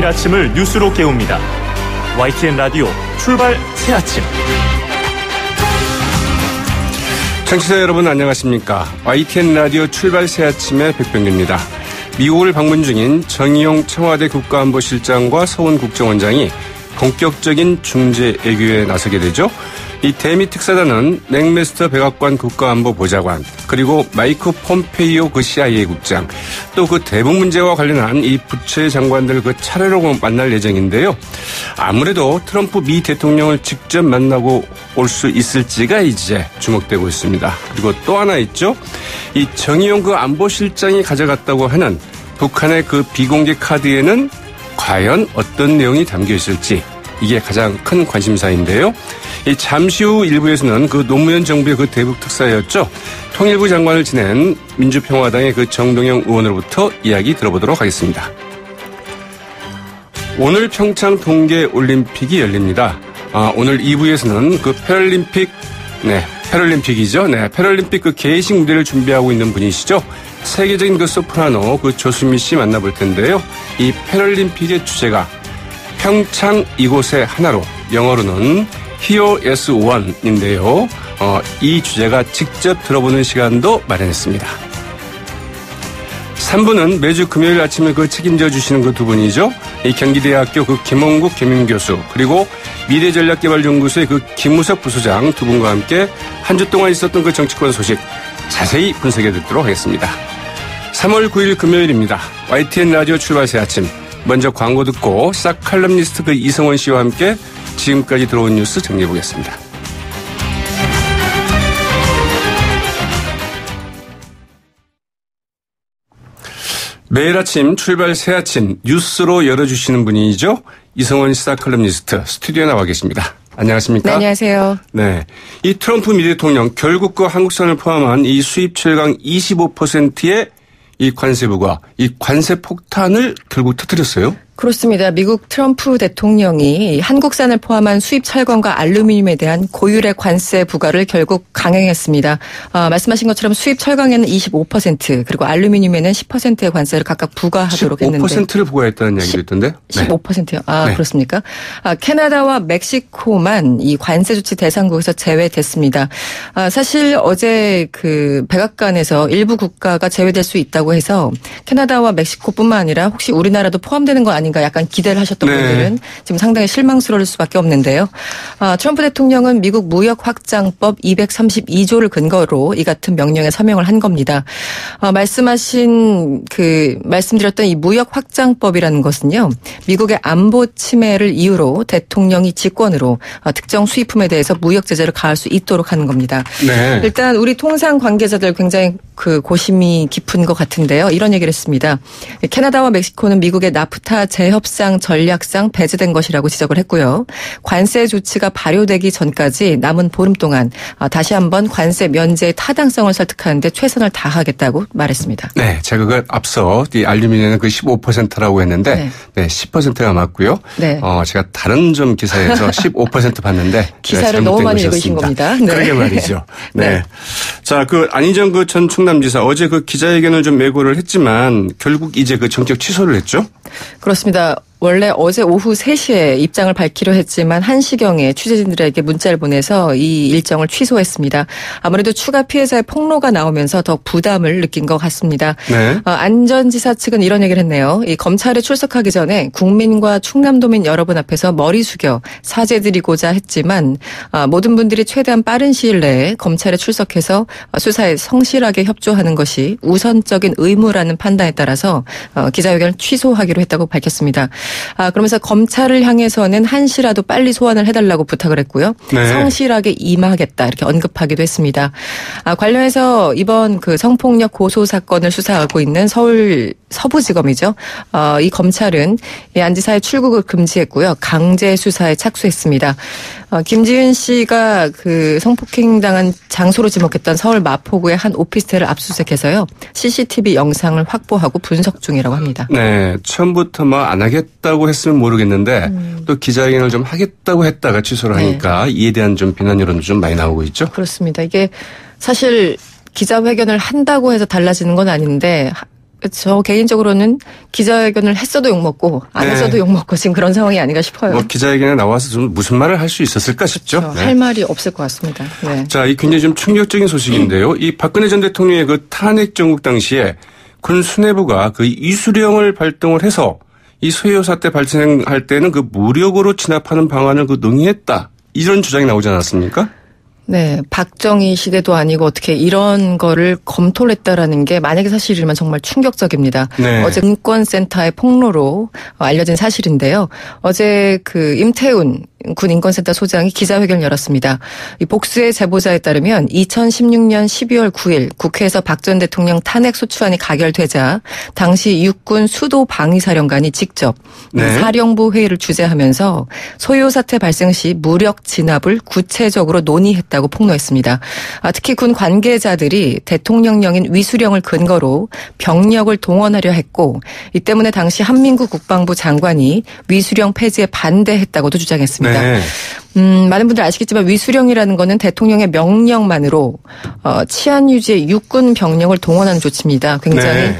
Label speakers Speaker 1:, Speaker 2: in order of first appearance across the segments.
Speaker 1: 매일 아침을 뉴스로 깨웁니다. YTN 라디오 출발 새아침.
Speaker 2: 청취자 여러분 안녕하십니까. YTN 라디오 출발 새아침의 백병규입니다. 미국을 방문 중인 정의용 청와대 국가안보실장과 서훈 국정원장이 본격적인 중재 외교에 나서게 되죠. 이 대미 특사단은 맥메스터 백악관 국가안보보좌관, 그리고 마이크 폼페이오 그 CIA 국장, 또 그 대북 문제와 관련한 이 부처의 장관들 그 차례로 만날 예정인데요. 아무래도 트럼프 미 대통령을 직접 만나고 올 수 있을지가 이제 주목되고 있습니다. 그리고 또 하나 있죠. 이 정의용 그 안보실장이 가져갔다고 하는 북한의 그 비공개 카드에는 과연 어떤 내용이 담겨 있을지, 이게 가장 큰 관심사인데요. 이 잠시 후 일부에서는 그 노무현 정부의 그 대북 특사였죠. 통일부 장관을 지낸 민주평화당의 그 정동영 의원으로부터 이야기 들어보도록 하겠습니다. 오늘 평창 동계올림픽이 열립니다. 오늘 2부에서는 그 패럴림픽이죠. 패럴림픽 그 개회식 무대를 준비하고 있는 분이시죠. 세계적인 그 소프라노 그 조수미 씨 만나볼 텐데요. 이 패럴림픽의 주제가 평창 이곳의 하나로, 영어로는 Here as One인데요. 이 주제가 직접 들어보는 시간도 마련했습니다. 3부는 매주 금요일 아침에 그 책임져 주시는 그 두 분이죠. 이 경기대학교 그 김원국 겸임교수, 그리고 미래전략개발연구소의 그 김우석 부소장 두 분과 함께 한 주 동안 있었던 그 정치권 소식 자세히 분석해 듣도록 하겠습니다. 3월 9일 금요일입니다. YTN 라디오 출발 새 아침. 먼저 광고 듣고 시사 칼럼니스트 그 이성원 씨와 함께 지금까지 들어온 뉴스 정리해 보겠습니다. 매일 아침 출발 새 아침 뉴스로 열어주시는 분이죠. 이성원 시사 칼럼니스트 스튜디오에 나와 계십니다. 안녕하십니까?
Speaker 3: 네, 안녕하세요.
Speaker 2: 네. 이 트럼프 미 대통령 결국 그 한국산을 포함한 이 수입 철강 25%의 이 관세부가 이 관세 폭탄을 결국 터뜨렸어요.
Speaker 3: 그렇습니다. 미국 트럼프 대통령이 한국산을 포함한 수입 철강과 알루미늄에 대한 고율의 관세 부과를 결국 강행했습니다. 말씀하신 것처럼 수입 철강에는 25% 그리고 알루미늄에는 10%의 관세를 각각 부과하도록 했는데.
Speaker 2: 15%를 부과했다는 이야기도 있던데.
Speaker 3: 15%요?
Speaker 2: 네.
Speaker 3: 그렇습니까? 캐나다와 멕시코만 이 관세 조치 대상국에서 제외됐습니다. 사실 어제 그 백악관에서 일부 국가가 제외될 수 있다고 해서 캐나다와 멕시코뿐만 아니라 혹시 우리나라도 포함되는 거 아닌가 약간 기대를 하셨던 분들은 지금 상당히 실망스러울 수밖에 없는데요. 트럼프 대통령은 미국 무역 확장법 232조를 근거로 이 같은 명령에 서명을 한 겁니다. 말씀드렸던 이 무역 확장법이라는 것은요, 미국의 안보 침해를 이유로 대통령이 직권으로 특정 수입품에 대해서 무역 제재를 가할 수 있도록 하는 겁니다. 네. 일단 우리 통상 관계자들 굉장히 그 고심이 깊은 것 같은데요. 이런 얘기를 했습니다. 캐나다와 멕시코는 미국의 나프타 재협상 전략상 배제된 것이라고 지적을 했고요. 관세 조치가 발효되기 전까지 남은 보름 동안 다시 한번 관세 면제의 타당성을 설득하는 데 최선을 다하겠다고 말했습니다.
Speaker 2: 네, 제가 그 앞서 이 알루미늄은 그 15%라고 했는데 네, 10%가 맞고요. 네. 제가 다른 좀 기사에서 15% 봤는데
Speaker 3: 기사를 너무 많이 읽으신 겁니다. 네.
Speaker 2: 그러게 말이죠. 네. 자, 그 안희정 그 전 충남지사 어제 그 기자회견을 좀 예고를 했지만 결국 이제 그 전격 취소를 했죠?
Speaker 3: 그렇습니다. 원래 어제 오후 3시에 입장을 밝히려 했지만 1시경에 취재진들에게 문자를 보내서 이 일정을 취소했습니다. 아무래도 추가 피해자의 폭로가 나오면서 더 부담을 느낀 것 같습니다. 네. 안전지사 측은 이런 얘기를 했네요. 이 검찰에 출석하기 전에 국민과 충남도민 여러분 앞에서 머리 숙여 사죄드리고자 했지만 모든 분들이 최대한 빠른 시일 내에 검찰에 출석해서 수사에 성실하게 협조하는 것이 우선적인 의무라는 판단에 따라서 기자회견을 취소하기로 했다고 밝혔습니다. 그러면서 검찰을 향해서는 한시라도 빨리 소환을 해달라고 부탁을 했고요. 네. 성실하게 임하겠다 이렇게 언급하기도 했습니다. 관련해서 이번 그 성폭력 고소 사건을 수사하고 있는 서울 서부지검이죠. 이 검찰은 안 지사의 출국을 금지했고요. 강제 수사에 착수했습니다. 김지은 씨가 그 성폭행당한 장소로 지목했던 서울 마포구의 한 오피스텔을 압수수색해서요. CCTV 영상을 확보하고 분석 중이라고 합니다.
Speaker 2: 네. 처음부터 뭐 안 하겠다고 했으면 모르겠는데 또 기자회견을 좀 하겠다고 했다가 취소를 하니까 이에 대한 좀 비난 여론도 좀 많이 나오고 있죠.
Speaker 3: 그렇습니다. 이게 사실 기자회견을 한다고 해서 달라지는 건 아닌데 저 개인적으로는 기자회견을 했어도 욕먹고 안 했어도 욕먹고 지금 그런 상황이 아닌가 싶어요.
Speaker 2: 뭐 기자회견에 나와서 좀 무슨 말을 할 수 있었을까 싶죠.
Speaker 3: 그렇죠. 할 말이 없을 것 같습니다. 네.
Speaker 2: 자, 이 굉장히 좀 충격적인 소식인데요. 이 박근혜 전 대통령의 그 탄핵 정국 당시에 군 수뇌부가 그 이수령을 발동을 해서 이 소요 사태 발생할 때는 그 무력으로 진압하는 방안을 그 논의했다. 이런 주장이 나오지 않았습니까?
Speaker 3: 네, 박정희 시대도 아니고 어떻게 이런 거를 검토를 했다라는 게 만약에 사실이면 정말 충격적입니다.
Speaker 2: 네.
Speaker 3: 어제 인권센터의 폭로로 알려진 사실인데요. 어제 그 임태훈 군 인권센터 소장이 기자회견을 열었습니다. 이 복수의 제보자에 따르면 2016년 12월 9일 국회에서 박 전 대통령 탄핵 소추안이 가결되자 당시 육군 수도 방위사령관이 직접 사령부 회의를 주재하면서 소요 사태 발생 시 무력 진압을 구체적으로 논의했다고 폭로했습니다. 특히 군 관계자들이 대통령령인 위수령을 근거로 병력을 동원하려 했고 이 때문에 당시 한민구 국방부 장관이 위수령 폐지에 반대했다고도 주장했습니다.
Speaker 2: 네.
Speaker 3: 많은 분들 아시겠지만 위수령이라는 거는 대통령의 명령만으로 치안 유지에 육군 병력을 동원하는 조치입니다. 굉장히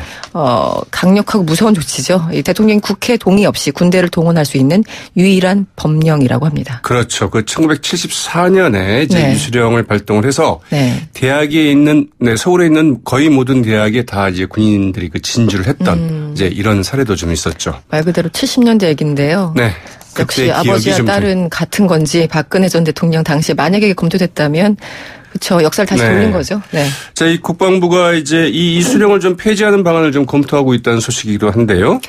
Speaker 3: 강력하고 무서운 조치죠. 이 대통령이 국회 동의 없이 군대를 동원할 수 있는 유일한 법령이라고 합니다.
Speaker 2: 그렇죠. 그 1974년에 이제 위수령을 발동을 해서 대학에 있는 서울에 있는 거의 모든 대학에 다 이제 군인들이 그 진주를 했던 이제 이런 사례도 좀 있었죠.
Speaker 3: 말 그대로 70년대 얘기인데요.
Speaker 2: 네.
Speaker 3: 역시 아버지와 딸은 같은 건지 박근혜 전 대통령 당시에 만약에 검토됐다면 그렇죠. 역사를 다시 돌린 거죠. 네.
Speaker 2: 자, 이 국방부가 이제 이 이수령을 좀 폐지하는 방안을 좀 검토하고 있다는 소식이기도 한데요.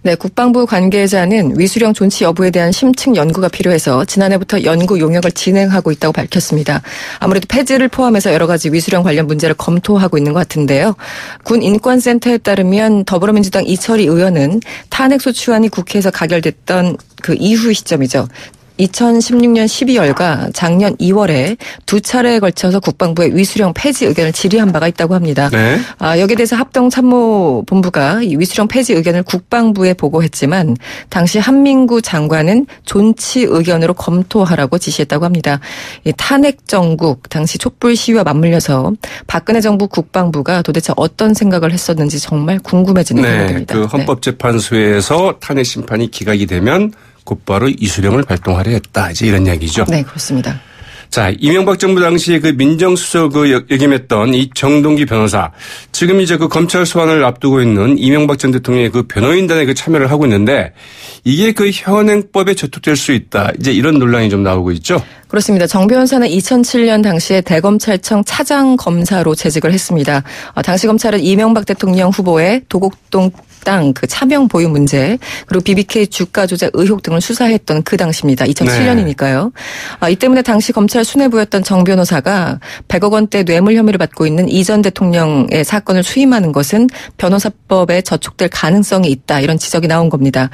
Speaker 3: 네, 국방부 관계자는 위수령 존치 여부에 대한 심층 연구가 필요해서 지난해부터 연구 용역을 진행하고 있다고 밝혔습니다. 아무래도 폐지를 포함해서 여러 가지 위수령 관련 문제를 검토하고 있는 것 같은데요. 군 인권센터에 따르면 더불어민주당 이철희 의원은 탄핵소추안이 국회에서 가결됐던 그 이후 시점이죠. 2016년 12월과 작년 2월에 두 차례에 걸쳐서 국방부에 위수령 폐지 의견을 질의한 바가 있다고 합니다.
Speaker 2: 네.
Speaker 3: 여기에 대해서 합동참모본부가 이 위수령 폐지 의견을 국방부에 보고했지만 당시 한민구 장관은 존치 의견으로 검토하라고 지시했다고 합니다. 이 탄핵 정국 당시 촛불 시위와 맞물려서 박근혜 정부 국방부가 도대체 어떤 생각을 했었는지 정말 궁금해지는 부분입니다.
Speaker 2: 그 헌법재판소에서 탄핵 심판이 기각이 되면 곧바로 이수령을 발동하려 했다. 이제 이런 이야기죠.
Speaker 3: 네, 그렇습니다.
Speaker 2: 자, 이명박 정부 당시에 그 민정수석을 역임했던 이 정동기 변호사. 지금 이제 그 검찰 소환을 앞두고 있는 이명박 전 대통령의 그 변호인단에 그 참여를 하고 있는데 이게 그 현행법에 저촉될 수 있다. 이제 이런 논란이 좀 나오고 있죠.
Speaker 3: 그렇습니다. 정 변호사는 2007년 당시에 대검찰청 차장검사로 재직을 했습니다. 당시 검찰은 이명박 대통령 후보의 도곡동 땅 그 차명 보유 문제 그리고 BBK 주가 조작 의혹 등을 수사했던 그 당시입니다. 2007년이니까요. 이 때문에 당시 검찰 수뇌부였던 정 변호사가 100억 원대 뇌물 혐의를 받고 있는 이 전 대통령의 사건을 수임하는 것은 변호사법에 저촉될 가능성이 있다. 이런 지적이 나온 겁니다.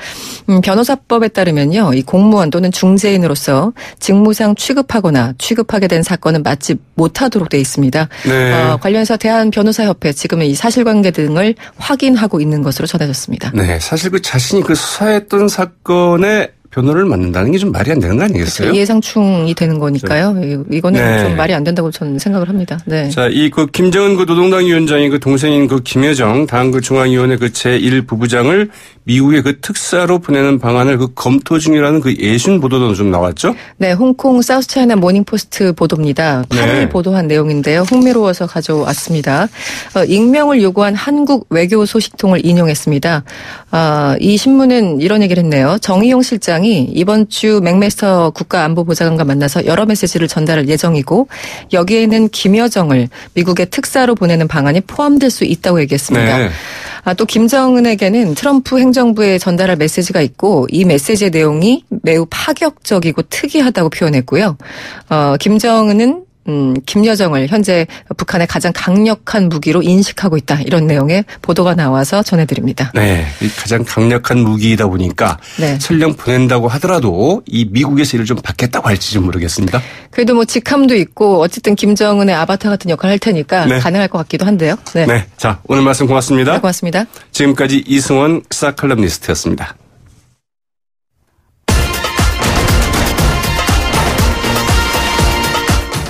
Speaker 3: 변호사법에 따르면요. 이 공무원 또는 중재인으로서 직무상 취급하거나 취급하게 된 사건은 맡지 못하도록 돼 있습니다.
Speaker 2: 네.
Speaker 3: 관련해서 대한변호사협회 지금은 이 사실관계 등을 확인하고 있는 것으로 전해졌습니다.
Speaker 2: 네, 사실 그 자신이 그 수사했던 사건에 변호를 맡는다는 게 좀 말이 안 되는 거 아니겠어요?
Speaker 3: 그렇죠. 예상충이 되는 거니까요. 이거는 좀 말이 안 된다고 저는 생각을 합니다. 네.
Speaker 2: 자, 이 그 김정은 그 노동당 위원장이 그 동생인 그 김여정 당 그 중앙위원회 그 제1부부장을 미국의 그 특사로 보내는 방안을 그 검토 중이라는 그 예순 보도도 좀 나왔죠?
Speaker 3: 네, 홍콩 사우스차이나 모닝포스트 보도입니다. 8일 보도한 내용인데요. 흥미로워서 가져왔습니다. 익명을 요구한 한국 외교 소식통을 인용했습니다. 이 신문은 이런 얘기를 했네요. 정의용 실장이 이번 주 맥메스터 국가안보보좌관과 만나서 여러 메시지를 전달할 예정이고 여기에는 김여정을 미국의 특사로 보내는 방안이 포함될 수 있다고 얘기했습니다.
Speaker 2: 네.
Speaker 3: 또 김정은에게는 트럼프 행정부에 전달할 메시지가 있고 이 메시지의 내용이 매우 파격적이고 특이하다고 표현했고요. 김정은은 김여정을 현재 북한의 가장 강력한 무기로 인식하고 있다. 이런 내용의 보도가 나와서 전해드립니다.
Speaker 2: 네. 가장 강력한 무기이다 보니까 설령 보낸다고 하더라도 이 미국에서 이를 좀 받겠다고 할지 좀 모르겠습니다.
Speaker 3: 그래도 뭐 직함도 있고 어쨌든 김정은의 아바타 같은 역할을 할 테니까 가능할 것 같기도 한데요. 네.
Speaker 2: 네. 자, 오늘 말씀 고맙습니다.
Speaker 3: 네, 고맙습니다.
Speaker 2: 지금까지 이승원 시사칼럼니스트였습니다.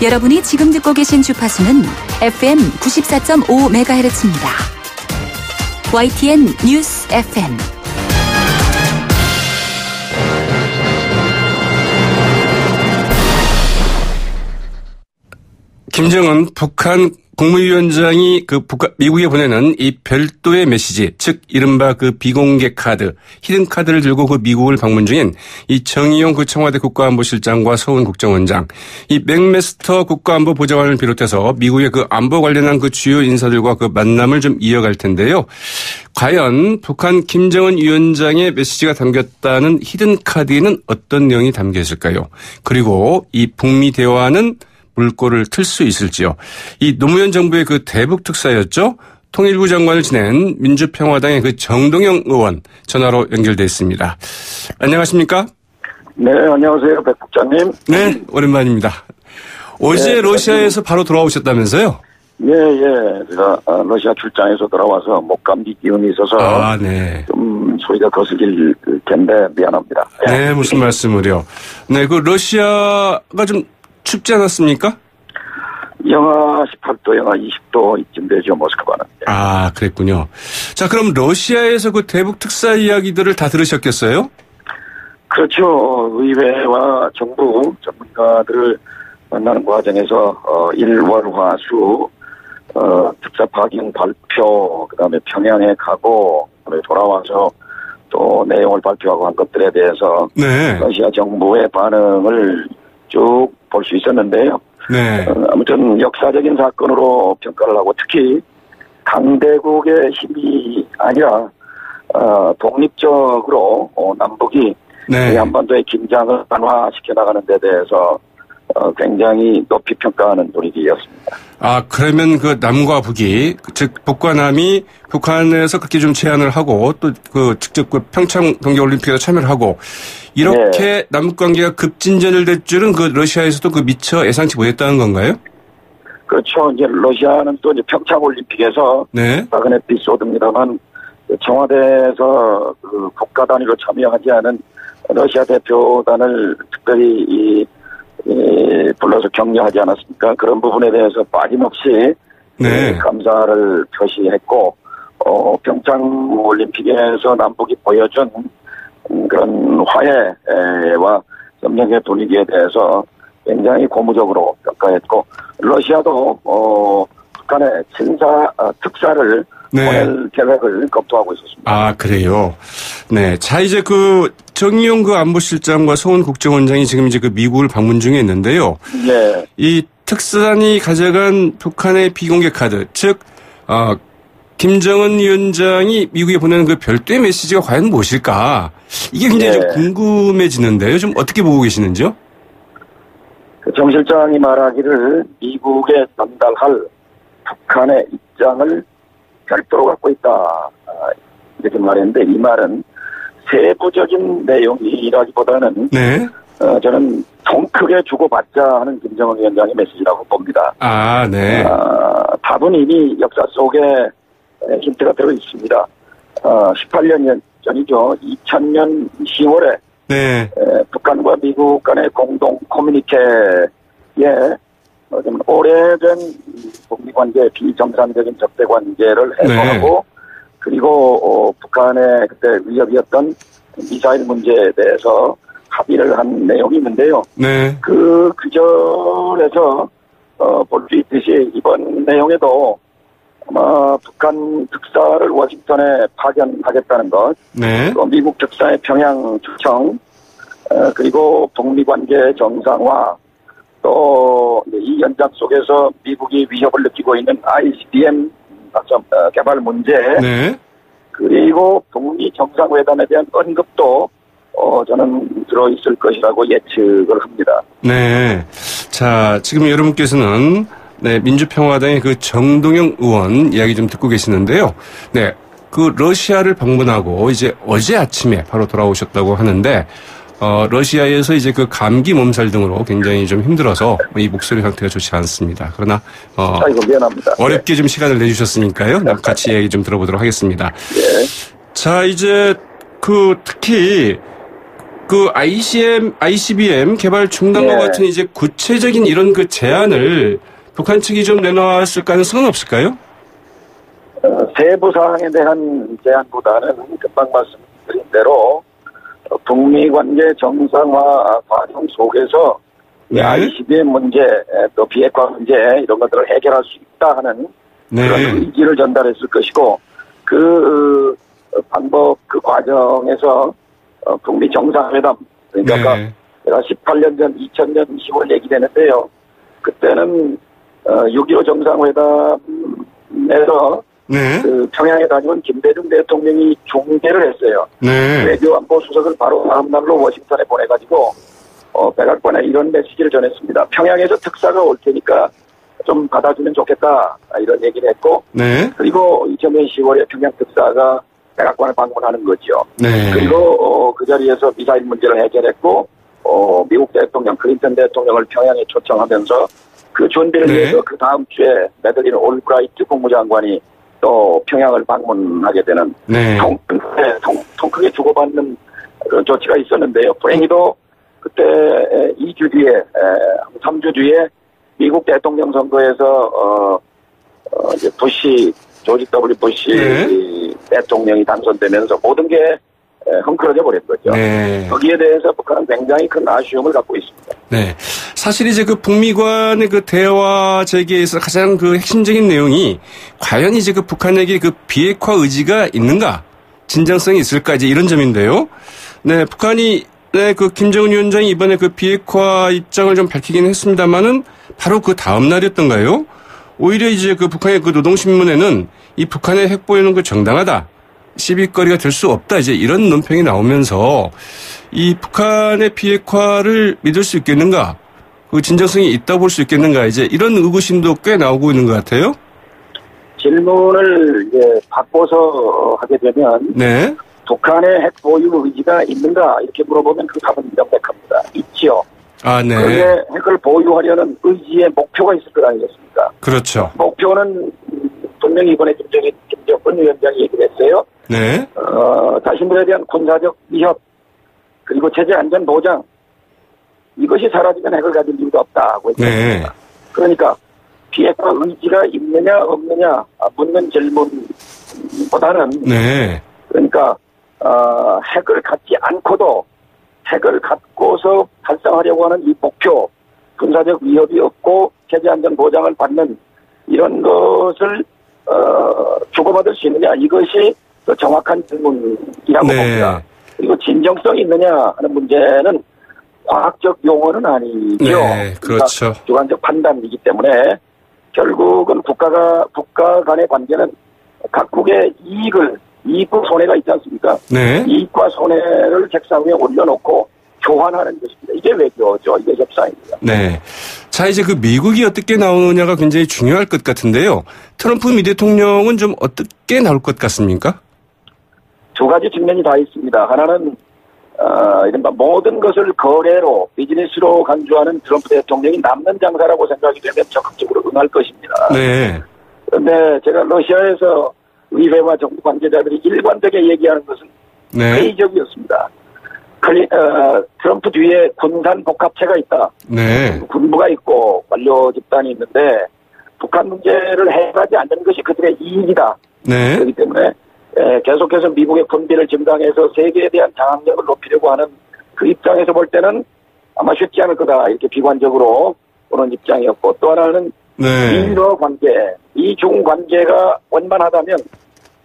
Speaker 4: 여러분이 지금 듣고 계신 주파수는 FM 94.5MHz입니다. YTN 뉴스 FM.
Speaker 2: 김정은 북한 국무위원장이 미국에 보내는 이 별도의 메시지, 즉 이른바 비공개 카드, 히든 카드를 들고 미국을 방문 중인 이 정의용 청와대 국가안보실장과 서훈 국정원장, 이 맥메스터 국가안보보좌관을 비롯해서 미국의 안보 관련한 주요 인사들과 만남을 좀 이어갈 텐데요. 과연 북한 김정은 위원장의 메시지가 담겼다는 히든 카드에는 어떤 내용이 담겨 있을까요? 그리고 이 북미 대화는 물꼬를 틀 수 있을지요. 이 노무현 정부의 대북 특사였죠. 통일부 장관을 지낸 민주평화당의 정동영 의원 전화로 연결돼 있습니다. 안녕하십니까?
Speaker 5: 네, 안녕하세요, 백 국장님.
Speaker 2: 네, 오랜만입니다. 어제 네, 러시아에서 바로 돌아오셨다면서요?
Speaker 5: 예. 제가 러시아 출장에서 돌아와서 목감기 기운이 있어서
Speaker 2: 네.
Speaker 5: 좀 소리가 거슬릴 텐데 미안합니다.
Speaker 2: 네, 무슨 말씀을요. 네, 러시아가 좀 춥지 않았습니까?
Speaker 5: 영하 18도, 영하 20도 이쯤 되죠, 모스크바는.
Speaker 2: 아, 그랬군요. 자, 그럼 러시아에서 대북 특사 이야기들을 다 들으셨겠어요?
Speaker 5: 그렇죠. 의회와 정부 전문가들을 만나는 과정에서 일월화수 특사 파견 발표, 그다음에 평양에 가고 돌아와서 또 내용을 발표하고 한 것들에 대해서
Speaker 2: 네.
Speaker 5: 러시아 정부의 반응을 쭉 볼 수 있었는데요.
Speaker 2: 네.
Speaker 5: 아무튼 역사적인 사건으로 평가를 하고 특히 강대국의 힘이 아니라 독립적으로 남북이
Speaker 2: 네.
Speaker 5: 한반도의 긴장을 완화시켜 나가는 데 대해서 굉장히 높이 평가하는 분위기였습니다.
Speaker 2: 아, 그러면 남과 북이, 즉 북과 남이 북한에서 그렇게 좀 제안을 하고 또 직접 평창 동계올림픽에서 참여를 하고 이렇게 네. 남북 관계가 급진전을 될 줄은 러시아에서도 미처 예상치 못했다는 건가요?
Speaker 5: 그렇죠. 이제 러시아는 또 이제 평창 올림픽에서
Speaker 2: 네.
Speaker 5: 작은 에피소드입니다만 청와대에서 국가 단위로 참여하지 않은 러시아 대표단을 특별히 불러서 격려하지 않았습니까? 그런 부분에 대해서 빠짐없이
Speaker 2: 네.
Speaker 5: 감사를 표시했고 평창 올림픽에서 남북이 보여준 그런 화해와 협력의 분위기에 대해서 굉장히 고무적으로 평가했고 러시아도 북한의 특사를
Speaker 2: 네.
Speaker 5: 보낼 계획을 검토하고 있었습니다.
Speaker 2: 아, 그래요. 네. 자, 이제 정의용 안보실장과 서훈 국정원장이 지금 이제 미국을 방문 중에 있는데요.
Speaker 5: 네.
Speaker 2: 이 특사단이 가져간 북한의 비공개 카드, 즉, 김정은 위원장이 미국에 보내는 별도의 메시지가 과연 무엇일까? 이게 굉장히 좀 궁금해지는데요. 좀 어떻게 보고 계시는지요?
Speaker 5: 정 실장이 말하기를 미국에 전달할 북한의 입장을 별도로 갖고 있다. 이렇게 말했는데 이 말은 세부적인 내용이라기보다는
Speaker 2: 네.
Speaker 5: 저는 통 크게 주고받자 하는 김정은 위원장의 메시지라고 봅니다.
Speaker 2: 아, 네.
Speaker 5: 답은 이미 역사 속에 힌트가 들어 있습니다. 18년 전이죠. 2000년 10월에
Speaker 2: 네.
Speaker 5: 북한과 미국 간의 공동 커뮤니케에 좀 오래된 북미 관계 비정상적인 적대 관계를 해소하고 네. 그리고 북한의 그때 위협이었던 미사일 문제에 대해서 합의를 한 내용이 있는데요.
Speaker 2: 네.
Speaker 5: 그 절에서 볼 수 있듯이 이번 내용에도 아마 북한 특사를 워싱턴에 파견하겠다는 것,
Speaker 2: 네.
Speaker 5: 또 미국 특사의 평양 초청, 그리고 북미 관계 정상화, 또 이 연장 속에서 미국이 위협을 느끼고 있는 ICBM 개발 문제,
Speaker 2: 네.
Speaker 5: 그리고 북미 정상회담에 대한 언급도 저는 들어있을 것이라고 예측을 합니다.
Speaker 2: 네. 자, 지금 여러분께서는 네, 민주평화당의 정동영 의원 이야기 좀 듣고 계시는데요. 네. 러시아를 방문하고 이제 어제 아침에 바로 돌아오셨다고 하는데, 러시아에서 이제 감기 몸살 등으로 굉장히 좀 힘들어서 이 목소리 상태가 좋지 않습니다. 그러나,
Speaker 5: 아이고, 미안합니다.
Speaker 2: 어렵게 좀 시간을 내주셨으니까요. 같이 이야기 좀 들어보도록 하겠습니다.
Speaker 5: 네.
Speaker 2: 자, 이제 특히 ICBM 개발 중단과
Speaker 5: 네.
Speaker 2: 같은 이제 구체적인 이런 제안을 북한 측이 좀 내놓았을 가능성은 없을까요?
Speaker 5: 세부 사항에 대한 제안보다는 금방 말씀드린 대로 북미 관계 정상화 과정 속에서
Speaker 2: 네.
Speaker 5: ICBM 문제, 또 비핵화 문제 이런 것들을 해결할 수 있다 하는
Speaker 2: 네.
Speaker 5: 그런 의지를 전달했을 것이고 그 방법 그 과정에서 북미 정상회담 그러니까
Speaker 2: 네.
Speaker 5: 제가 18년 전 2000년 10월 얘기되는데요. 그때는 6.15 정상회담에서
Speaker 2: 네.
Speaker 5: 그 평양에 다녀온 김대중 대통령이 중재를 했어요.
Speaker 2: 네.
Speaker 5: 외교안보 수석을 바로 다음 날로 워싱턴에 보내가지고 백악관에 이런 메시지를 전했습니다. 평양에서 특사가 올 테니까 좀 받아주면 좋겠다 이런 얘기를 했고
Speaker 2: 네.
Speaker 5: 그리고 2000년 10월에 평양 특사가 백악관을 방문하는 거죠.
Speaker 2: 네.
Speaker 5: 그리고 그 자리에서 미사일 문제를 해결했고 미국 대통령 클린턴 대통령을 평양에 초청하면서 그 준비를
Speaker 2: 네.
Speaker 5: 위해서 그 다음 주에 매들린 올브라이트 국무장관이 또 평양을 방문하게 되는
Speaker 2: 네.
Speaker 5: 통 크게 주고받는 그런 조치가 있었는데요. 불행히도 그때 2주 뒤에 3주 뒤에 미국 대통령 선거에서 이제 조지 W 부시
Speaker 2: 네.
Speaker 5: 대통령이 당선되면서 모든 게 헝클어져 버린 거죠.
Speaker 2: 네.
Speaker 5: 거기에 대해서 북한은 굉장히 큰 아쉬움을 갖고 있습니다.
Speaker 2: 네. 사실 이제 그 북미 간의 그 대화 재개에서 가장 그 핵심적인 내용이 과연 이제 그 북한에게 그 비핵화 의지가 있는가, 진정성이 있을까 이제 이런 점인데요. 네. 북한이 네, 그 김정은 위원장이 이번에 그 비핵화 입장을 좀 밝히긴 했습니다만은 바로 그 다음 날이었던가요? 오히려 이제 그 북한의 그 노동신문에는 이 북한의 핵보유는 그 정당하다. 시비거리가 될 수 없다. 이제 이런 논평이 나오면서 이 북한의 비핵화를 믿을 수 있겠는가? 그 진정성이 있다고 볼 수 있겠는가? 이제 이런 의구심도 꽤 나오고 있는 것 같아요.
Speaker 5: 질문을 이제 바꿔서 하게 되면
Speaker 2: 네.
Speaker 5: 북한의 핵 보유 의지가 있는가 이렇게 물어보면 그 답은 명백합니다. 있지요.
Speaker 2: 아, 네.
Speaker 5: 그런데 핵을 보유하려는 의지의 목표가 있을 것 아니겠습니까?
Speaker 2: 그렇죠.
Speaker 5: 목표는 분명히 이번에 김정은 위원장이 얘기를 했어요.
Speaker 2: 네.
Speaker 5: 자신들에 대한 군사적 위협 그리고 체제 안전 보장 이것이 사라지면 핵을 가질 이유가 없다고 했습니다.
Speaker 2: 네.
Speaker 5: 그러니까 비핵화 의지가 있느냐 없느냐 묻는 질문보다는
Speaker 2: 네.
Speaker 5: 그러니까 핵을 갖지 않고도 핵을 갖고서 달성하려고 하는 이 목표 군사적 위협이 없고 체제 안전 보장을 받는 이런 것을 주고받을 수 있느냐 이것이 더 정확한 질문이라고
Speaker 2: 네.
Speaker 5: 봅니다. 그리고 진정성이 있느냐 하는 문제는 과학적 용어는 아니죠.
Speaker 2: 네, 그렇죠.
Speaker 5: 그러니까 주관적 판단이기 때문에 결국은 국가 간의 관계는 각국의 이익과 손해가 있지 않습니까?
Speaker 2: 네.
Speaker 5: 이익과 손해를 책상 위에 올려놓고 교환하는 것입니다. 이게 외교죠. 이게 협상입니다.
Speaker 2: 네. 자, 이제 그 미국이 어떻게 나오느냐가 굉장히 중요할 것 같은데요. 트럼프 미 대통령은 좀 어떻게 나올 것 같습니까?
Speaker 5: 두 가지 측면이 다 있습니다. 하나는 이른바 모든 것을 거래로 비즈니스로 간주하는 트럼프 대통령이 남는 장사라고 생각이 되면 적극적으로 응할 것입니다.
Speaker 2: 네.
Speaker 5: 그런데 제가 러시아에서 의회와 정부 관계자들이 일관되게 얘기하는 것은
Speaker 2: 네.
Speaker 5: 회의적이었습니다. 트럼프 뒤에 군산 복합체가 있다.
Speaker 2: 네.
Speaker 5: 군부가 있고 관료 집단이 있는데 북한 문제를 해결하지 않는 것이 그들의 이익이다.
Speaker 2: 네.
Speaker 5: 그렇기 때문에 계속해서 미국의 군비를 증강해서 세계에 대한 장악력을 높이려고 하는 그 입장에서 볼 때는 아마 쉽지 않을 거다. 이렇게 비관적으로 보는 입장이었고 또 하나는
Speaker 2: 네.
Speaker 5: 미러 관계, 미중 관계가 원만하다면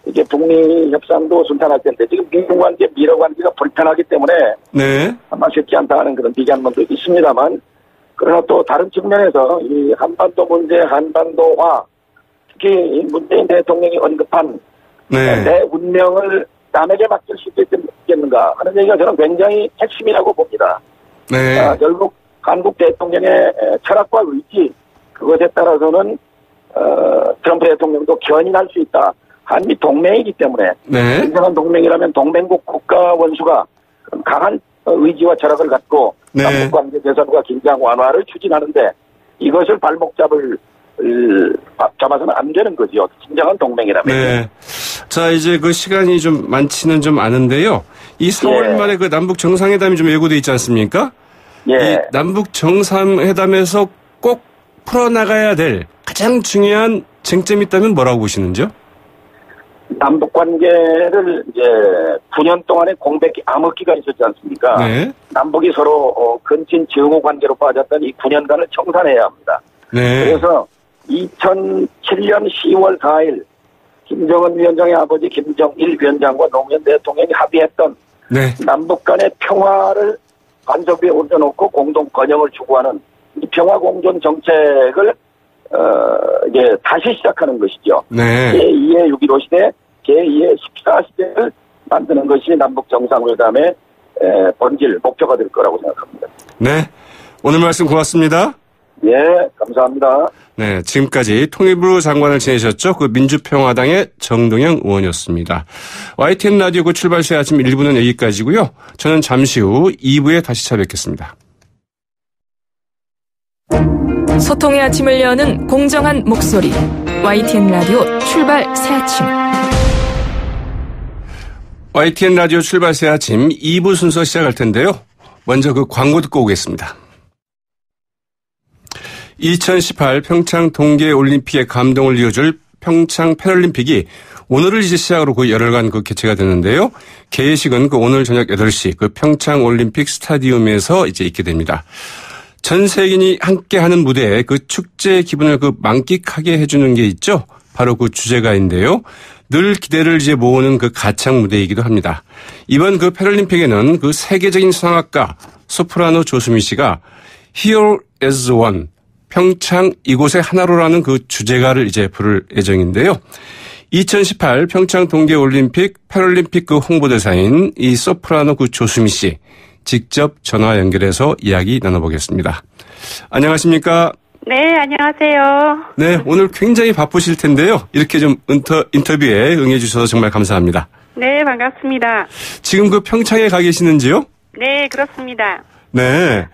Speaker 5: 이게 북미 협상도 순탄할 텐데 지금 미중 관계, 미러 관계가 불편하기 때문에
Speaker 2: 네.
Speaker 5: 아마 쉽지 않다 하는 그런 비관론도 있습니다만 그러나 또 다른 측면에서 이 한반도 문제, 한반도화 특히 문재인 대통령이 언급한
Speaker 2: 네.
Speaker 5: 내 운명을 남에게 맡길 수 있겠는가 하는 얘기가 저는 굉장히 핵심이라고 봅니다.
Speaker 2: 네.
Speaker 5: 결국 한국 대통령의 철학과 의지 그것에 따라서는 트럼프 대통령도 견인할 수 있다. 한미 동맹이기 때문에
Speaker 2: 네.
Speaker 5: 진정한 동맹이라면 동맹국 국가 원수가 강한 의지와 철학을 갖고
Speaker 2: 네.
Speaker 5: 남북관계 개선과 긴장 완화를 추진하는데 이것을 발목 잡아서는 안 되는 거죠. 진정한 동맹이라면.
Speaker 2: 네. 자, 이제 그 시간이 좀 많지는 좀 않은데요. 이 4월
Speaker 5: 예.
Speaker 2: 말에 그 남북 정상회담이 좀 예고돼 있지 않습니까?
Speaker 5: 예.
Speaker 2: 이 남북 정상회담에서 꼭 풀어나가야 될 가장 중요한 쟁점이 있다면 뭐라고 보시는지요?
Speaker 5: 남북 관계를 이제 9년 동안의 공백 암흑기가 있었지 않습니까?
Speaker 2: 네.
Speaker 5: 남북이 서로 근친 증오 관계로 빠졌던 이 9년간을 청산해야 합니다.
Speaker 2: 네.
Speaker 5: 그래서 2007년 10월 4일 김정은 위원장의 아버지 김정일 위원장과 노무현 대통령이 합의했던
Speaker 2: 네.
Speaker 5: 남북 간의 평화를 간섭에 올려놓고 공동 번영을 추구하는 이 평화 공존 정책을 이제 다시 시작하는 것이죠.
Speaker 2: 네.
Speaker 5: 제2의 6.15 시대, 제2의 14시대를 만드는 것이 남북 정상회담의 본질, 목표가 될 거라고 생각합니다.
Speaker 2: 네. 오늘 말씀 고맙습니다.
Speaker 5: 예, 감사합니다.
Speaker 2: 네, 지금까지 통일부 장관을 지내셨죠? 그 민주평화당의 정동영 의원이었습니다. YTN 라디오 그 출발새 아침 1부는 여기까지고요. 저는 잠시 후 2부에 다시 찾아뵙겠습니다.
Speaker 6: 소통의 아침을 여는 공정한 목소리 YTN 라디오 출발 새 아침.
Speaker 2: YTN 라디오 출발 새 아침 2부 순서 시작할 텐데요. 먼저 그 광고 듣고 오겠습니다. 2018 평창 동계올림픽의 감동을 이어줄 평창 패럴림픽이 오늘을 이제 시작으로 그 열흘간 그 개최가 되는데요. 개회식은 그 오늘 저녁 8시 그 평창 올림픽 스타디움에서 이제 있게 됩니다. 전 세계인이 함께하는 무대에 그 축제의 기분을 그 만끽하게 해주는 게 있죠. 바로 그 주제가인데요. 늘 기대를 이제 모으는 그 가창 무대이기도 합니다. 이번 그 패럴림픽에는 그 세계적인 성악가 소프라노 조수미 씨가 Here as One 평창 이곳의 하나로라는 그 주제가를 이제 부를 예정인데요. 2018 평창 동계올림픽 패럴림픽 그 홍보대사인 이 소프라노 그 조수미 씨 직접 전화 연결해서 이야기 나눠보겠습니다. 안녕하십니까?
Speaker 7: 네, 안녕하세요.
Speaker 2: 네, 오늘 굉장히 바쁘실 텐데요. 이렇게 좀 인터뷰에 응해주셔서 정말 감사합니다.
Speaker 7: 네, 반갑습니다.
Speaker 2: 지금 그 평창에 가 계시는지요?
Speaker 7: 네, 그렇습니다.
Speaker 2: 네.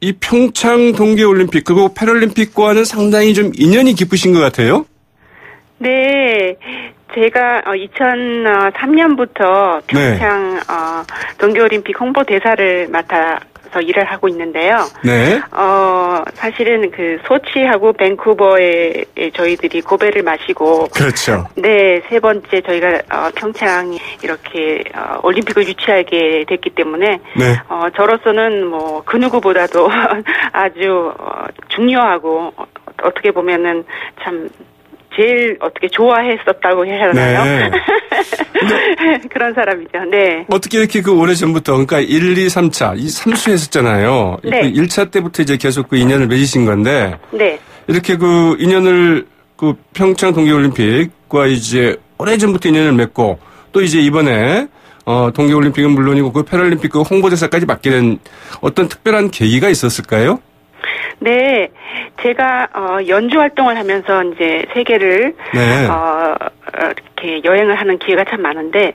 Speaker 2: 이 평창 동계올림픽 그리고 패럴림픽과는 상당히 좀 인연이 깊으신 것 같아요.
Speaker 7: 네, 제가 2003년부터 평창 동계올림픽 홍보대사를 맡아서 일을 하고 있는데요. 네. 사실은 그 소치하고 밴쿠버에 저희들이 고배를 마시고.
Speaker 2: 그렇죠.
Speaker 7: 네, 세 번째 저희가 평창이 이렇게 올림픽을 유치하게 됐기 때문에. 네. 저로서는 뭐 그 누구보다도 아주 중요하고 어떻게 보면은 참 제일 어떻게 좋아했었다고 해야 하나요? 네. 그런 사람이죠. 네.
Speaker 2: 어떻게 이렇게 그 오래전부터, 그러니까 1, 2, 3차, 이 3수 했었잖아요. 네. 그 1차 때부터 이제 계속 그 인연을 맺으신 건데. 네. 이렇게 그 인연을 그 평창 동계올림픽과 이제 오래전부터 인연을 맺고 또 이제 이번에 동계올림픽은 물론이고 그 패럴림픽 그 홍보대사까지 맡게 된 어떤 특별한 계기가 있었을까요?
Speaker 7: 네, 제가 연주 활동을 하면서 이제 세계를 네. 이렇게 여행을 하는 기회가 참 많은데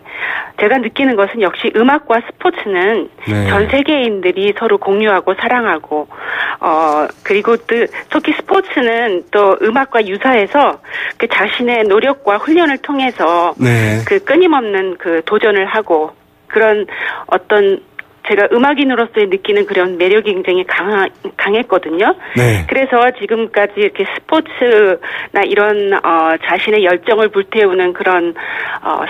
Speaker 7: 제가 느끼는 것은 역시 음악과 스포츠는 네. 전 세계인들이 서로 공유하고 사랑하고 그리고 또 특히 스포츠는 또 음악과 유사해서 그 자신의 노력과 훈련을 통해서 네. 그 끊임없는 그 도전을 하고 그런 어떤 제가 음악인으로서의 느끼는 그런 매력이 굉장히 강했거든요. 네. 그래서 지금까지 이렇게 스포츠나 이런 자신의 열정을 불태우는 그런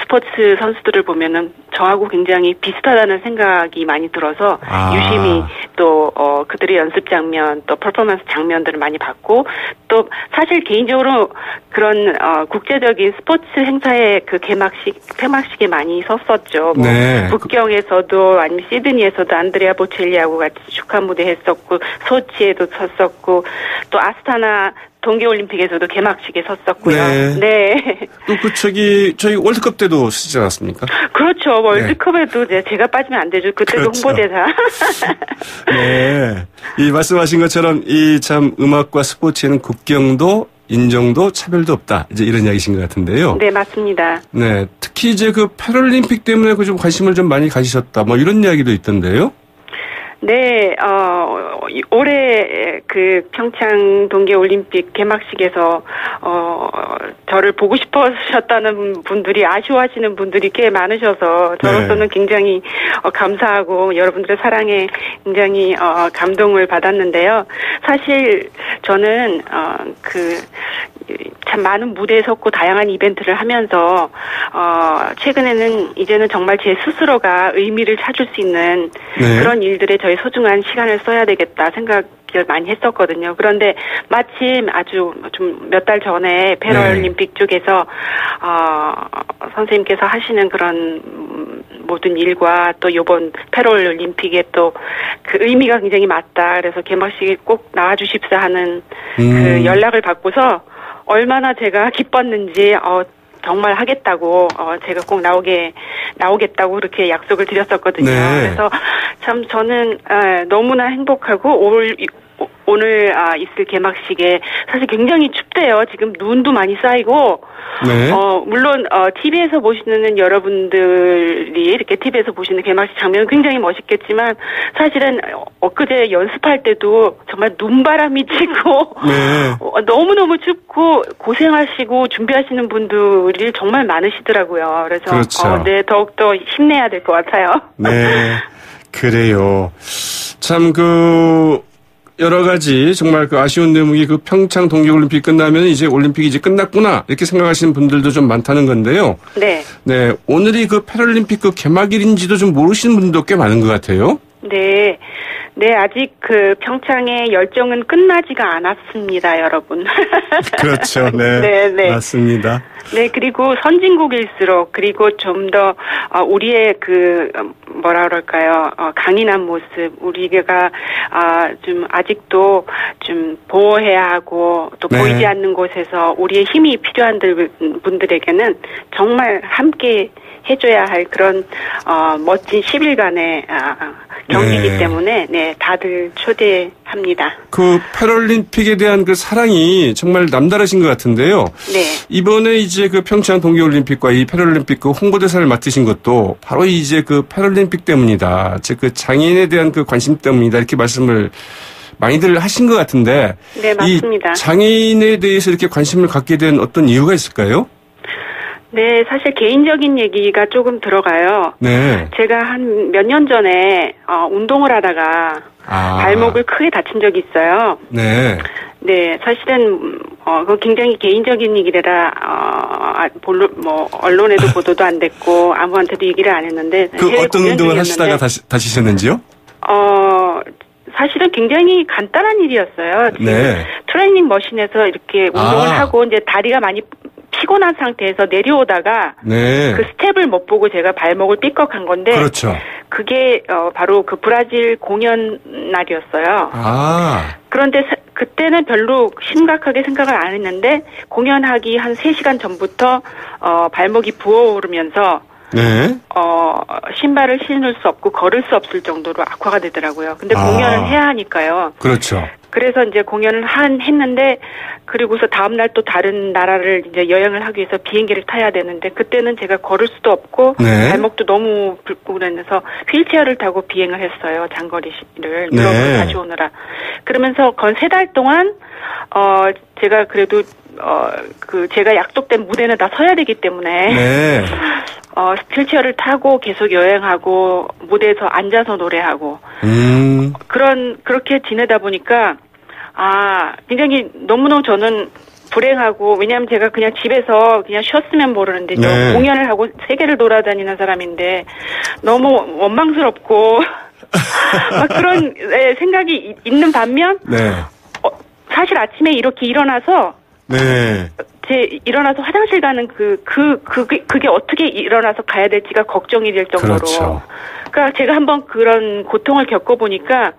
Speaker 7: 스포츠 선수들을 보면은 저하고 굉장히 비슷하다는 생각이 많이 들어서 유심히 또 그들의 연습 장면 또 퍼포먼스 장면들을 많이 봤고 또 사실 개인적으로 그런 국제적인 스포츠 행사의 그 폐막식에 많이 섰었죠. 뭐
Speaker 2: 네.
Speaker 7: 북경에서도 아니면 시드니에서도 안드레아 보첼리하고 같이 축하 무대 했었고 소치에도 섰었고 또 아스타나 동계올림픽에서도 개막식에 섰었고요. 네. 네.
Speaker 2: 또 저희 월드컵 때도 쓰지 않았습니까?
Speaker 7: 그렇죠. 월드컵에도 네. 제가 빠지면 안 되죠. 그때도 그렇죠. 홍보대사.
Speaker 2: 네. 이 말씀하신 것처럼 이 참 음악과 스포츠에는 국경도 인종도 차별도 없다. 이제 이런 이야기신 것 같은데요.
Speaker 7: 네, 맞습니다.
Speaker 2: 네. 특히 이제 그 패럴림픽 때문에 그 좀 관심을 좀 많이 가지셨다. 뭐 이런 이야기도 있던데요.
Speaker 7: 네, 올해 그 평창 동계올림픽 개막식에서, 저를 보고 싶으셨다는 분들이, 아쉬워하시는 분들이 꽤 많으셔서, 저로서는 네. 굉장히, 감사하고, 여러분들의 사랑에 굉장히, 감동을 받았는데요. 사실, 저는, 참 많은 무대에 섰고 다양한 이벤트를 하면서 최근에는 이제는 정말 제 스스로가 의미를 찾을 수 있는
Speaker 2: 네.
Speaker 7: 그런 일들에 저희 소중한 시간을 써야 되겠다 생각을 많이 했었거든요. 그런데 마침 아주 좀 몇 달 전에 패럴림픽 쪽에서 선생님께서 하시는 그런 모든 일과 또 이번 패럴림픽에 또 그 의미가 굉장히 맞다. 그래서 개막식에 꼭 나와주십사 하는 그 연락을 받고서 얼마나 제가 기뻤는지 정말 하겠다고 제가 꼭 나오겠다고 그렇게 약속을 드렸었거든요.
Speaker 2: 네.
Speaker 7: 그래서 참 저는 너무나 행복하고 오늘 있을 개막식에 사실 굉장히 춥대요. 지금 눈도 많이 쌓이고
Speaker 2: 네.
Speaker 7: 물론 TV에서 보시는 여러분들이 이렇게 TV에서 보시는 개막식 장면은 굉장히 멋있겠지만 사실은 엊그제 연습할 때도 정말 눈바람이 치고
Speaker 2: 네.
Speaker 7: 너무너무 춥고 고생하시고 준비하시는 분들이 정말 많으시더라고요. 그래서
Speaker 2: 그렇죠.
Speaker 7: 네, 더욱더 힘내야 될 것 같아요.
Speaker 2: 네. 그래요. 참 여러 가지 정말 아쉬운 대목이 평창 동계올림픽 끝나면 이제 올림픽이 이제 끝났구나 이렇게 생각하시는 분들도 좀 많다는 건데요.
Speaker 7: 네.
Speaker 2: 네. 오늘이 패럴림픽 개막일인지도 좀 모르시는 분도 꽤 많은 것 같아요.
Speaker 7: 네. 네, 아직 평창의 열정은 끝나지가 않았습니다, 여러분.
Speaker 2: 그렇죠. 네.
Speaker 7: 네, 네.
Speaker 2: 맞습니다.
Speaker 7: 네, 그리고 선진국일수록, 그리고 좀 더, 우리의 뭐라 그럴까요, 강인한 모습, 우리가, 좀 아직도 좀 보호해야 하고, 또
Speaker 2: 네.
Speaker 7: 보이지 않는 곳에서 우리의 힘이 필요한 분들에게는 정말 함께 해줘야 할 그런, 멋진 10일간의, 경기이기
Speaker 2: 네.
Speaker 7: 때문에, 네, 다들 초대합니다.
Speaker 2: 패럴림픽에 대한 사랑이 정말 남다르신 것 같은데요.
Speaker 7: 네.
Speaker 2: 이번에 이제 평창 동계올림픽과 이 패럴림픽 홍보대사를 맡으신 것도 바로 이제 패럴림픽 때문이다. 즉 장애인에 대한 관심 때문이다. 이렇게 말씀을 많이들 하신 것 같은데.
Speaker 7: 네, 맞습니다.
Speaker 2: 이 장애인에 대해서 이렇게 관심을 갖게 된 어떤 이유가 있을까요?
Speaker 7: 네, 사실 개인적인 얘기가 조금 들어가요.
Speaker 2: 네.
Speaker 7: 제가 한 몇 년 전에 운동을 하다가 발목을 크게 다친 적이 있어요.
Speaker 2: 네.
Speaker 7: 네, 사실은 그거 굉장히 개인적인 얘기라 언론에도 보도도 안 됐고 아무한테도 얘기를 안 했는데
Speaker 2: 어떤 운동을 하시다가 다치셨는지요?
Speaker 7: 사실은 굉장히 간단한 일이었어요.
Speaker 2: 네.
Speaker 7: 트레이닝 머신에서 이렇게 운동을 하고 이제 다리가 많이 피곤한 상태에서 내려오다가
Speaker 2: 네.
Speaker 7: 그 스텝을 못 보고 제가 발목을 삐걱한 건데
Speaker 2: 그렇죠.
Speaker 7: 그게 바로 브라질 공연 날이었어요. 그런데 그때는 별로 심각하게 생각을 안 했는데 공연하기 한 3시간 전부터 발목이 부어오르면서
Speaker 2: 네.
Speaker 7: 신발을 신을 수 없고 걸을 수 없을 정도로 악화가 되더라고요. 근데 공연을 해야 하니까요.
Speaker 2: 그렇죠.
Speaker 7: 그래서 이제 공연을 했는데 그리고서 다음날 또 다른 나라를 이제 여행을 하기 위해서 비행기를 타야 되는데 그때는 제가 걸을 수도 없고
Speaker 2: 네.
Speaker 7: 발목도 너무 붉고 그래서 휠체어를 타고 비행을 했어요. 장거리를 유럽을 다시 오느라. 그러면서 건 3달 동안 제가 그래도 제가 약속된 무대는 다 서야 되기 때문에
Speaker 2: 네.
Speaker 7: 휠체어를 타고 계속 여행하고 무대에서 앉아서 노래하고 그렇게 지내다 보니까 굉장히 너무너무 저는 불행하고 왜냐하면 제가 그냥 집에서 그냥 쉬었으면 모르는데
Speaker 2: 네.
Speaker 7: 공연을 하고 세계를 돌아다니는 사람인데 너무 원망스럽고 막 그런 생각이 있는 반면
Speaker 2: 네.
Speaker 7: 사실 아침에 이렇게 일어나서
Speaker 2: 네.
Speaker 7: 일어나서 화장실 가는 그게 어떻게 일어나서 가야 될지가 걱정이 될 정도로.
Speaker 2: 그렇죠.
Speaker 7: 그러니까 제가 한번 그런 고통을 겪어보니까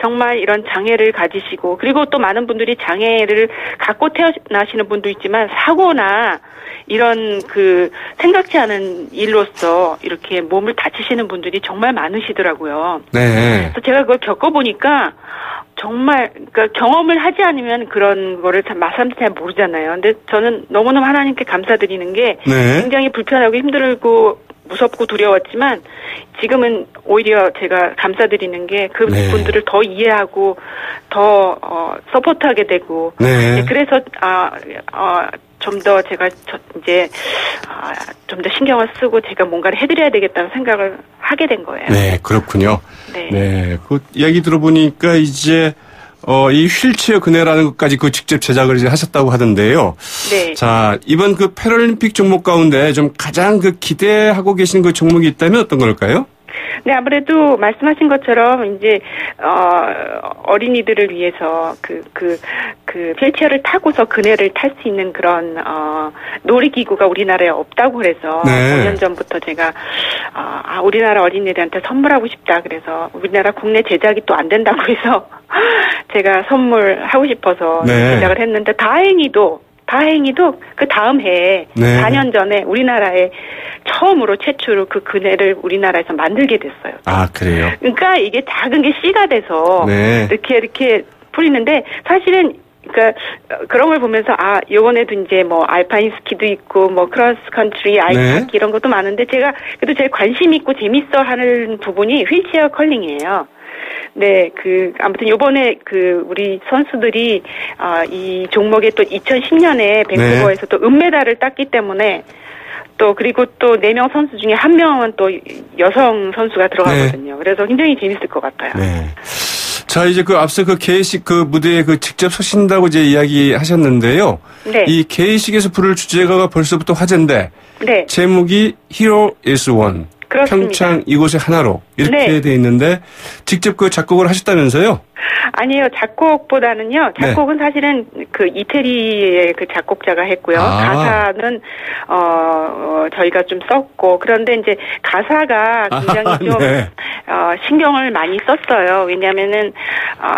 Speaker 7: 정말 이런 장애를 가지시고, 그리고 또 많은 분들이 장애를 갖고 태어나시는 분도 있지만, 사고나 이런 생각지 않은 일로서 이렇게 몸을 다치시는 분들이 정말 많으시더라고요.
Speaker 2: 네.
Speaker 7: 그래서 제가 그걸 겪어보니까, 정말, 그러니까 경험을 하지 않으면 그런 거를 사람들이 잘 모르잖아요. 근데 저는 너무너무 하나님께 감사드리는 게
Speaker 2: 네.
Speaker 7: 굉장히 불편하고 힘들고 무섭고 두려웠지만 지금은 오히려 제가 감사드리는 게 그
Speaker 2: 네.
Speaker 7: 분들을 더 이해하고 더 서포트하게 되고
Speaker 2: 네.
Speaker 7: 그래서 좀 더 제가 이제 좀 더 신경을 쓰고 제가 뭔가를 해드려야 되겠다는 생각을 하게 된 거예요.
Speaker 2: 네, 그렇군요.
Speaker 7: 네.
Speaker 2: 네, 그 이야기 들어보니까 이제 이 휠체어 그네라는 것까지 직접 제작을 이제 하셨다고 하던데요.
Speaker 7: 네.
Speaker 2: 자, 이번 그 패럴림픽 종목 가운데 좀 가장 기대하고 계신 그 종목이 있다면 어떤 걸까요?
Speaker 7: 네, 아무래도 말씀하신 것처럼 이제 어린이들을 위해서 그 휠체어를 타고서 그네를 탈 수 있는 그런 놀이기구가 우리나라에 없다고 그래서
Speaker 2: 네.
Speaker 7: 5년 전부터 제가 우리나라 어린이들한테 선물하고 싶다 그래서 우리나라 국내 제작이 또 안 된다고 해서 제가 선물하고 싶어서
Speaker 2: 네.
Speaker 7: 제작을 했는데 다행히도 그 다음 해에
Speaker 2: 네.
Speaker 7: 4년 전에 우리나라에 처음으로 최초로 그 그네를 우리나라에서 만들게 됐어요.
Speaker 2: 아, 그래요?
Speaker 7: 그러니까 이게 작은 게 씨가 돼서
Speaker 2: 네.
Speaker 7: 이렇게 풀리는데 사실은 그러니까 그런 걸 보면서 요번에도 이제 뭐 알파인 스키도 있고 뭐 크로스 컨트리 아이스하키 이런 것도 많은데 제가 그래도 제일 관심 있고 재밌어 하는 부분이 휠체어 컬링이에요. 네, 아무튼 요번에 우리 선수들이, 이 종목에 또 2010년에 밴쿠버에서 또 은메달을 땄기 때문에 그리고 또 4명 선수 중에 1명은 또 여성 선수가 들어가거든요. 네. 그래서 굉장히 재밌을 것 같아요.
Speaker 2: 네. 자, 이제 앞서 개회식 무대에 직접 서신다고 이제 이야기 하셨는데요.
Speaker 7: 네.
Speaker 2: 이 개회식에서 부를 주제가가 벌써부터 화제인데.
Speaker 7: 네.
Speaker 2: 제목이 Hero is One.
Speaker 7: 그렇습니다.
Speaker 2: 평창 이곳의 하나로 이렇게
Speaker 7: 네.
Speaker 2: 돼 있는데 직접 작곡을 하셨다면서요?
Speaker 7: 아니에요. 작곡보다는요. 작곡은 사실은 이태리의 작곡자가 했고요. 가사는 저희가 좀 썼고 그런데 이제 가사가 굉장히 좀
Speaker 2: 네.
Speaker 7: 신경을 많이 썼어요. 왜냐하면은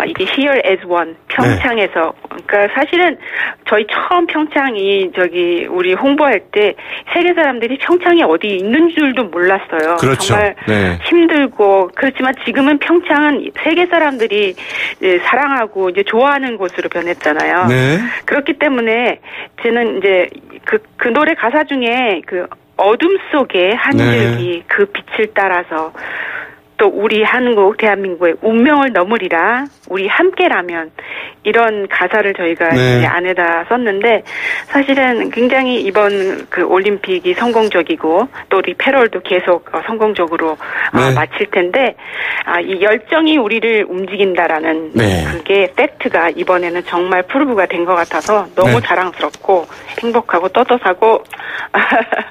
Speaker 7: 이게 Here as One 평창에서 그러니까 사실은 저희 처음 평창이 우리 홍보할 때 세계 사람들이 평창이 어디 있는 줄도 몰랐어요.
Speaker 2: 그렇죠.
Speaker 7: 정말
Speaker 2: 네.
Speaker 7: 힘들고 그렇지만 지금은 평창은 세계 사람들이 사랑하고 이제 좋아하는 곳으로 변했잖아요.
Speaker 2: 네.
Speaker 7: 그렇기 때문에 저는 이제 그 노래 가사 중에 어둠 속에 한 줄기 그 빛을 따라서 또 우리 한국 대한민국의 운명을 넘으리라 우리 함께라면 이런 가사를 저희가 이제 안에다 썼는데 사실은 굉장히 이번 올림픽이 성공적이고 또 우리 패럴도 계속 성공적으로 마칠 텐데 이 열정이 우리를 움직인다라는 그게 팩트가 이번에는 정말 프루브가 된 것 같아서 너무 자랑스럽고 행복하고 떳떳하고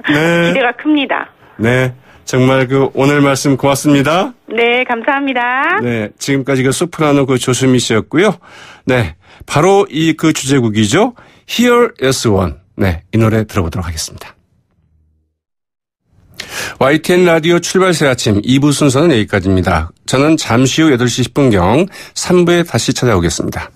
Speaker 7: 기대가 큽니다.
Speaker 2: 네. 정말 오늘 말씀 고맙습니다.
Speaker 7: 네, 감사합니다.
Speaker 2: 네, 지금까지 소프라노 조수미 씨였고요. 네, 바로 이 주제곡이죠. Here is One. 네, 이 노래 들어보도록 하겠습니다. YTN 라디오 출발 새 아침 2부 순서는 여기까지입니다. 저는 잠시 후 8시 10분경 3부에 다시 찾아오겠습니다.